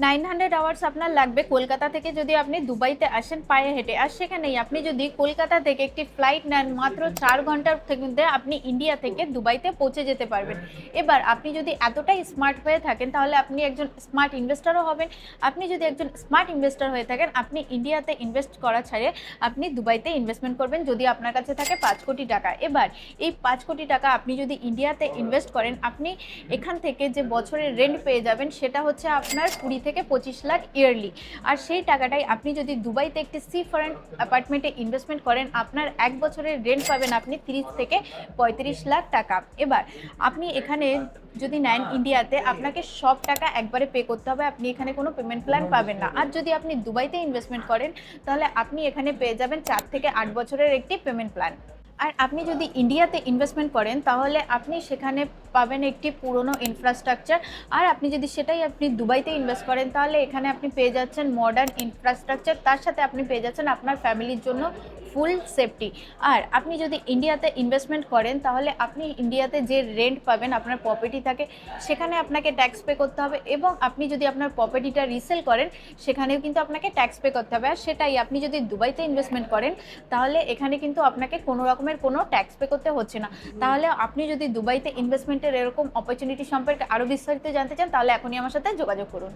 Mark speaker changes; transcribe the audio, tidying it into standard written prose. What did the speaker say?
Speaker 1: 900 hours আপনার লাগবে কলকাতা থেকে যদি আপনি দুবাইতে আসেন পায়ে হেঁটে। আর সেখানেই আপনি যদি কলকাতা থেকে একটি ফ্লাইট নেন, মাত্র 4 ঘন্টার মধ্যে আপনি ইন্ডিয়া থেকে দুবাইতে পৌঁছে যেতে পারবেন। এবার আপনি যদি এতটাই স্মার্ট হয়ে থাকেন তাহলে আপনি একজন স্মার্ট ইনভেস্টারও হবেন। আপনি যদি একজন স্মার্ট ইনভেস্টার হয়ে থাকেন, আপনি ইন্ডিয়াতে ইনভেস্ট করা ছাড়ে আপনি দুবাইতে ইনভেস্টমেন্ট করবেন যদি আপনার কাছে থাকে 5 কোটি টাকা। এবার এই 5 কোটি টাকা আপনি যদি ইন্ডিয়াতে ইনভেস্ট করেন, আপনি এখান থেকে যে বছরের রেন্ট পেয়ে যাবেন সেটা হচ্ছে আপনার 20 থেকে 25 লাখ ইয়ারলি। আর সেই টাকাটাই আপনি যদি দুবাইতে একটি সি ফরেন অ্যাপার্টমেন্টে ইনভেস্টমেন্ট করেন, আপনার 1 বছরের রেন্ট পাবেন আপনি 30 থেকে 35 লাখ টাকা। এবার আপনি এখানে যদি নেন ইন্ডিয়াতে, আপনাকে সব টাকা একবারে পে করতে হবে, আপনি এখানে কোনো পেমেন্ট প্ল্যান পাবেন না। আর যদি আপনি দুবাইতে ইনভেস্টমেন্ট করেন তাহলে আপনি এখানে পেয়ে যাবেন 4 থেকে 8 বছরের একটি পেমেন্ট প্ল্যান। আর আপনি যদি ইন্ডিয়াতে ইনভেস্টমেন্ট করেন তাহলে আপনি সেখানে পাবেন একটি পুরনো ইনফ্রাস্ট্রাকচার। আর আপনি যদি সেটাই আপনি দুবাইতে ইনভেস্ট করেন তাহলে এখানে আপনি পেয়ে যাচ্ছেন মডার্ন ইনফ্রাস্ট্রাকচার, তার সাথে আপনি পেয়ে যাচ্ছেন আপনার ফ্যামিলির জন্য ফুল সেফটি। আর আপনি যদি ইন্ডিয়াতে ইনভেস্টমেন্ট করেন তাহলে আপনি ইন্ডিয়াতে যে রেন্ট পাবেন আপনার প্রপার্টি থাকে সেখানে আপনাকে ট্যাক্স পে করতে হবে, এবং আপনি যদি আপনার প্রপার্টিটা রিসেল করেন সেখানেও কিন্তু আপনাকে ট্যাক্স পে করতে হবে। আর সেটাই আপনি যদি দুবাইতে ইনভেস্টমেন্ট করেন তাহলে এখানে কিন্তু আপনাকে কোনো রকমের কোনো ট্যাক্স পে করতে হচ্ছে না। তাহলে আপনি যদি দুবাইতে ইনভেস্টমেন্টের এরকম অপরচুনিটি সম্পর্কে আরও বিস্তারিত জানতে চান তাহলে এখনই আমার সাথে যোগাযোগ করুন।